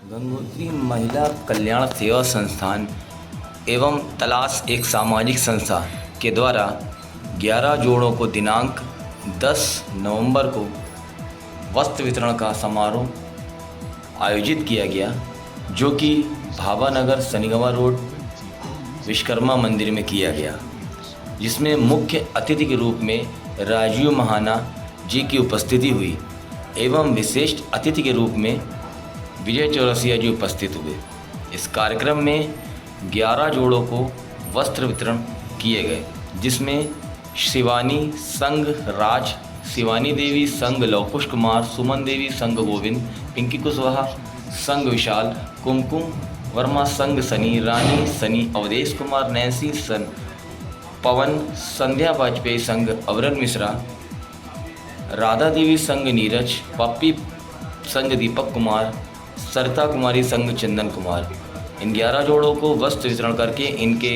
गंगोत्री महिला कल्याण सेवा संस्थान एवं तलाश एक सामाजिक संस्था के द्वारा 11 जोड़ों को दिनांक 10 नवंबर को वस्त्र वितरण का समारोह आयोजित किया गया, जो कि भावानगर सनीगवा रोड विश्वकर्मा मंदिर में किया गया, जिसमें मुख्य अतिथि के रूप में राजीव महाना जी की उपस्थिति हुई एवं विशिष्ट अतिथि के रूप में विजय चौरसिया जी उपस्थित हुए। इस कार्यक्रम में 11 जोड़ों को वस्त्र वितरण किए गए, जिसमें शिवानी संघ राज, शिवानी देवी संघ लवकुश कुमार, सुमन देवी संघ गोविंद, पिंकी कुशवाहा संघ विशाल, कुमकुम वर्मा संघ सनी, रानी सनी, अवधेश कुमार, नैन्सी सन पवन, संध्या वाजपेयी संघ अवरन मिश्रा, राधा देवी संघ नीरज, पप्पी संघ दीपक कुमार, सरिता कुमारी संघ चंदन कुमार। इन 11 जोड़ों को वस्त्र वितरण करके इनके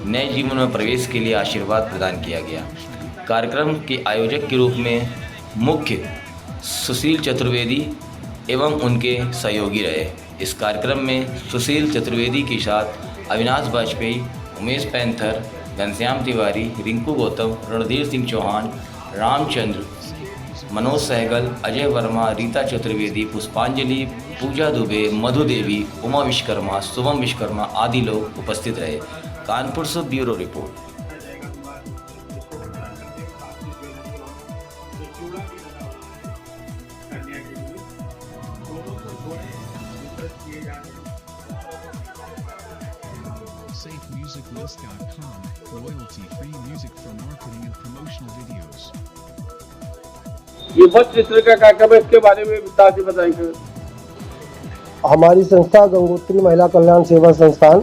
नए जीवन में प्रवेश के लिए आशीर्वाद प्रदान किया गया। कार्यक्रम के आयोजक के रूप में मुख्य सुशील चतुर्वेदी एवं उनके सहयोगी रहे। इस कार्यक्रम में सुशील चतुर्वेदी के साथ अविनाश वाजपेयी, उमेश पैंथर, घनश्याम तिवारी, रिंकू गौतम, रणधीर सिंह चौहान, रामचंद्र, मनोज सहगल, अजय वर्मा, रीता चतुर्वेदी, पुष्पांजलि, पूजा दुबे, मधु देवी, उमा विश्वकर्मा, शुभम विश्वकर्मा आदि लोग उपस्थित रहे। कानपुर से bureau report. SafeMusicList.com, royalty-free music for marketing and promotional videos. ये वस्त्र वितरण का कार्यक्रम है, इसके बारे में विस्तार से बताएंगे। हमारी संस्था गंगोत्री महिला कल्याण सेवा संस्थान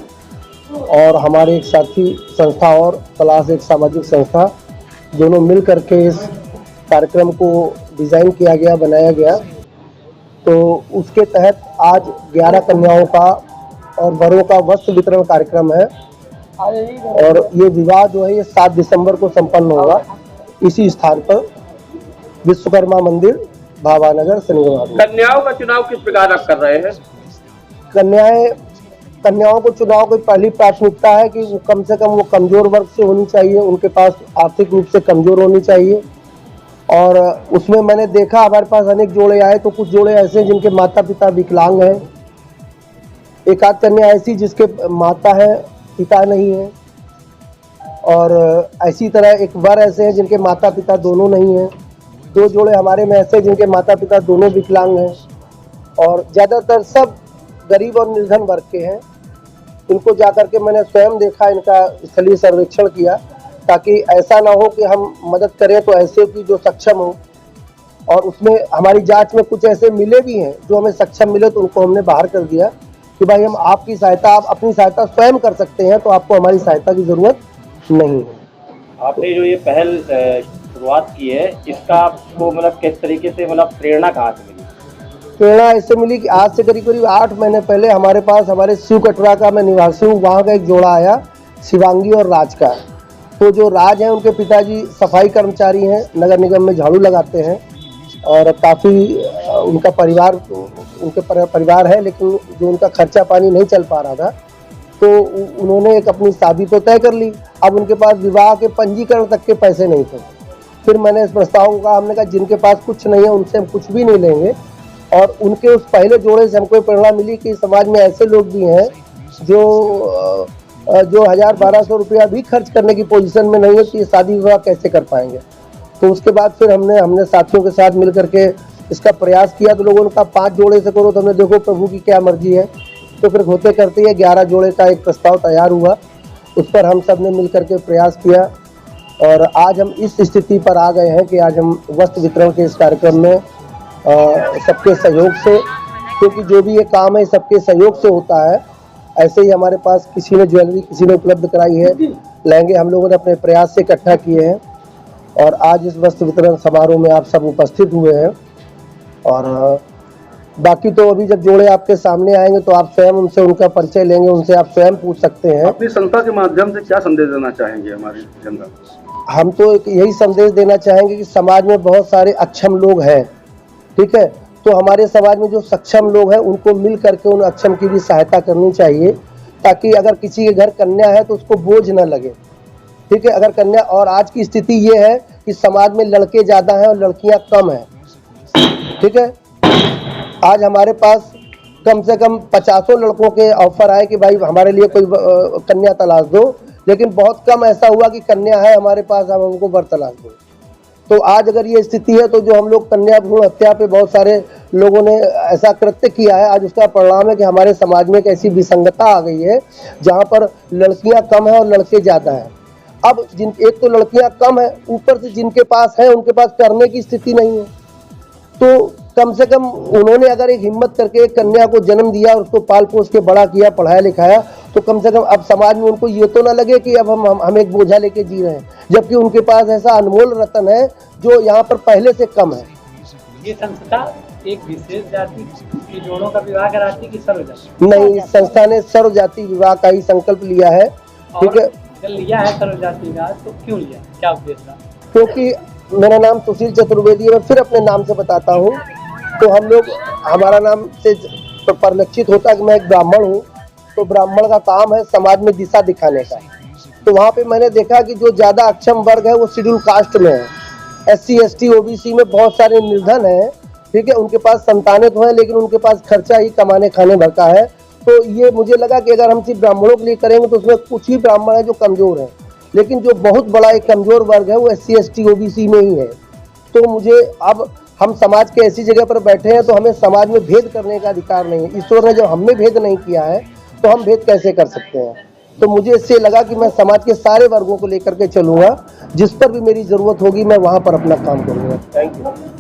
और हमारे एक साथी संस्था और तलाश एक सामाजिक संस्था दोनों मिल करके इस कार्यक्रम को डिज़ाइन किया गया, बनाया गया। तो उसके तहत आज 11 कन्याओं का और वरों का वस्त्र वितरण कार्यक्रम है और ये विवाह जो है ये 7 दिसंबर को संपन्न होगा इसी स्थान पर, विश्वकर्मा मंदिर, भावानगर, सनीगवा। कन्याओं का चुनाव किस प्रकार आप कर रहे हैं? कन्याओं को चुनाव की पहली प्राथमिकता है कि वो कम से कम वो कमजोर वर्ग से होनी चाहिए, उनके पास आर्थिक रूप से कमजोर होनी चाहिए। और उसमें मैंने देखा हमारे पास अनेक जोड़े आए, तो कुछ जोड़े ऐसे हैं जिनके माता पिता विकलांग हैं, एक आध कन्या ऐसी जिसके माता है पिता नहीं है, और ऐसी तरह एक वर ऐसे हैं जिनके माता पिता दोनों नहीं हैं। 2 जोड़े हमारे में ऐसे जिनके माता पिता दोनों विकलांग हैं, और ज़्यादातर सब गरीब और निर्धन वर्ग के हैं। इनको जा कर के मैंने स्वयं देखा, इनका स्थलीय सर्वेक्षण किया, ताकि ऐसा ना हो कि हम मदद करें तो ऐसे की जो सक्षम हो। और उसमें हमारी जांच में कुछ ऐसे मिले भी हैं जो हमें सक्षम मिले, तो उनको हमने बाहर कर दिया कि भाई हम आपकी सहायता, आप अपनी सहायता स्वयं कर सकते हैं, तो आपको हमारी सहायता की ज़रूरत नहीं है। आपने जो ये पहल शुरुआत की है, इसका आपको मतलब किस तरीके से मतलब प्रेरणा कहाँ से मिली? प्रेरणा ऐसे मिली कि आज से करीब 8 महीने पहले हमारे पास, हमारे शिव कटरा का मैं निवासी हूँ, वहाँ का एक जोड़ा आया शिवांगी और राज का। तो जो राज हैं उनके पिताजी सफाई कर्मचारी हैं, नगर निगम में झाड़ू लगाते हैं, और काफ़ी उनका परिवार है, लेकिन जो उनका खर्चा पानी नहीं चल पा रहा था, तो उन्होंने एक अपनी शादी तो तय कर ली। अब उनके पास विवाह के पंजीकरण तक के पैसे नहीं थे। फिर मैंने इस प्रस्ताव को कहा, हमने कहा जिनके पास कुछ नहीं है उनसे हम कुछ भी नहीं लेंगे। और उनके उस पहले जोड़े से हमको प्रेरणा मिली कि समाज में ऐसे लोग भी हैं जो 1000-1200 रुपया भी खर्च करने की पोजीशन में नहीं है, तो ये शादी विवाह कैसे कर पाएंगे। तो उसके बाद फिर हमने साथियों के साथ मिल करके इसका प्रयास किया। तो लोगों ने कहा 5 जोड़े से करो, तो हमने देखो प्रभु की क्या मर्जी है। तो फिर होते करते ये 11 जोड़े का एक प्रस्ताव तैयार हुआ, उस पर हम सब ने मिल करके प्रयास किया, और आज हम इस स्थिति पर आ गए हैं कि आज हम वस्त्र वितरण के इस कार्यक्रम में सबके सहयोग से, क्योंकि जो भी ये काम है सबके सहयोग से होता है। ऐसे ही हमारे पास किसी ने ज्वेलरी किसी ने उपलब्ध कराई है, लहंगे हम लोगों ने अपने प्रयास से इकट्ठा किए हैं, और आज इस वस्त्र वितरण समारोह में आप सब उपस्थित हुए हैं। और बाकी तो अभी जब जोड़े आपके सामने आएंगे तो आप स्वयं उनसे उनका परिचय लेंगे, उनसे आप स्वयं पूछ सकते हैं। अपनी संस्था के माध्यम से क्या संदेश देना चाहेंगे हमारी जनता को? हम तो यही संदेश देना चाहेंगे कि समाज में बहुत सारे अक्षम लोग हैं, ठीक है, तो हमारे समाज में जो सक्षम लोग हैं उनको मिल करके उन अक्षम की भी सहायता करनी चाहिए, ताकि अगर किसी के घर कन्या है तो उसको बोझ न लगे। ठीक है, अगर कन्या, और आज की स्थिति ये है कि समाज में लड़के ज़्यादा हैं और लड़कियां कम हैं। ठीक है, आज हमारे पास कम से कम 50 लड़कों के ऑफर आए कि भाई हमारे लिए कोई कन्या तलाश दो, लेकिन बहुत कम ऐसा हुआ कि कन्या है हमारे पास, हम हमको वर तलाश दो। तो आज अगर ये स्थिति है तो जो हम लोग कन्या भ्रूण हत्या पे बहुत सारे लोगों ने ऐसा कृत्य किया है, आज उसका परिणाम है कि हमारे समाज में एक ऐसी विसंगता आ गई है जहाँ पर लड़कियाँ कम है और लड़के ज़्यादा हैं। अब एक तो लड़कियाँ कम है, ऊपर से जिनके पास है उनके पास करने की स्थिति नहीं है। तो कम से कम उन्होंने अगर एक हिम्मत करके एक कन्या को जन्म दिया और उसको पाल पोस के बड़ा किया, पढ़ाया लिखाया, तो कम से कम अब समाज में उनको ये तो ना लगे कि अब हम एक बोझा लेके जी रहे हैं, जबकि उनके पास ऐसा अनमोल रतन है जो यहाँ पर पहले से कम है। ये संस्था एक विशेष जाति के जोड़ों का विवाह कराती है कि सर्व जाति? नहीं, इस संस्था ने सर्व जाति विवाह का ही संकल्प लिया है। ठीक है, अगर लिया है सर्व जाति का तो क्यों लिया, क्या उद्देश्य था? क्योंकि मेरा नाम सुशील चतुर्वेदी है, मैं फिर अपने नाम से बताता हूँ। तो हम लोग, हमारा नाम से परिलक्षित होता है कि मैं एक ब्राह्मण हूँ, तो ब्राह्मण का काम है समाज में दिशा दिखाने का। तो वहाँ पे मैंने देखा कि जो ज़्यादा अक्षम वर्ग है वो शेड्यूल कास्ट में है, SC ST OBC में बहुत सारे निर्धन हैं। ठीक है, उनके पास संतानें तो हैं लेकिन उनके पास खर्चा ही कमाने खाने भर का है। तो ये मुझे लगा कि अगर हम सिर्फ ब्राह्मणों के लिए करेंगे तो उसमें कुछ ही ब्राह्मण है जो कमज़ोर हैं, लेकिन जो बहुत बड़ा एक कमज़ोर वर्ग है वो SC ST OBC में ही है। तो मुझे, अब हम समाज के ऐसी जगह पर बैठे हैं तो हमें समाज में भेद करने का अधिकार नहीं है। ईश्वर ने जब हम में भेद नहीं किया है तो हम भेद कैसे कर सकते हैं। तो मुझे इससे लगा कि मैं समाज के सारे वर्गों को लेकर के चलूँगा, जिस पर भी मेरी ज़रूरत होगी मैं वहाँ पर अपना काम करूँगा। Thank you.